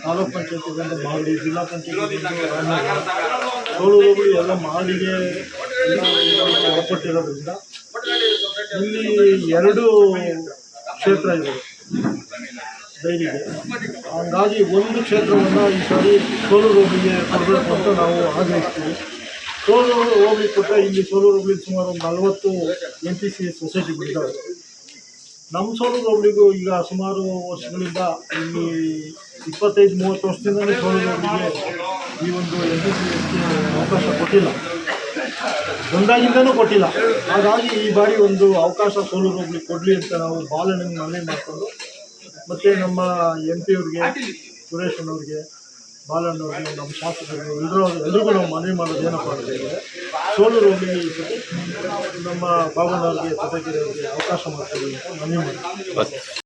ತಾಲೂಕು ಪಂಚಾಯತಿಗಳಿಂದ ಮಾಡಿ, ಜಿಲ್ಲಾ ಪಂಚಾಯತಿಗಳಿಂದ ಸೋಲೂರು ಹೋಬಳಿ ಎಲ್ಲ ಮಾಡಿಗೆ ಒಳಪಟ್ಟಿರೋದ್ರಿಂದ ಇಲ್ಲಿ 2 ಕ್ಷೇತ್ರ ಇದೆ ಡೈರಿಗೆ. ಹಂಗಾಗಿ ಒಂದು ಕ್ಷೇತ್ರವನ್ನು ಈ ಸಾರಿ ಸೋಲೂರು ಹೋಬಳಿಗೆ ಕೊಡಬೇಕು ಅಂತ ನಾವು ಆಗ್ರಹಿಸ್ತೀವಿ. ಸೋಲೂರು ಹೋಬಳಿ ಕೊಟ್ಟರೆ ಇಲ್ಲಿ ಸೋಲೂರು ಹೋಬಳಿ ಸುಮಾರು 40 NPC ಸೊಸೈಟಿಗಳಿದ್ದಾವೆ. ನಮ್ಮ ಸೋಲೂರು ಹೋಬಳಿಗೂ ಈಗ ಸುಮಾರು ವರ್ಷಗಳಿಂದ ಇಲ್ಲಿ 25-30 ವರ್ಷದಿಂದಲೇ ಸೋಲೂರು ಹೋಬಳಿಗೆ ಈ ಒಂದು NPCಗೆ ಅವಕಾಶ ಕೊಟ್ಟಿಲ್ಲ, ಬಂದಾಗಿಂದನೂ ಕೊಟ್ಟಿಲ್ಲ. ಹಾಗಾಗಿ ಈ ಬಾರಿ ಒಂದು ಅವಕಾಶ ಸೋಲೂರು ಹೋಬಳಿ ಕೊಡಲಿ ಅಂತ ನಾವು ಬಾಲಣ್ಣನ ಮನವಿ ಮಾಡಿಕೊಂಡು, ಮತ್ತು ನಮ್ಮ MP ಅವ್ರಿಗೆ, ಸುರೇಶ್ ಅಣ್ಣವ್ರಿಗೆ, ಬಾಲಣ್ಣವ್ರಿಗೆ, ನಮ್ಮ ಶಾಸಕರಿಗೆ ಎಲ್ರಿಗೂ ನಾವು ಮನವಿ ಮಾಡೋದು ಏನಪ್ಪ ಅಂತ ಹೇಳಿದರೆ, ಸೋಲೂರು ಹೋಬಳಿ ನಮ್ಮ ಬಾಬಣ್ಣವ್ರಿಗೆ, ಪಟಗಿರಿ ಅವರಿಗೆ ಅವಕಾಶ ಮಾಡ್ತೀವಿ ಅಂತ ಮನವಿ ಮಾಡ್ತೀವಿ.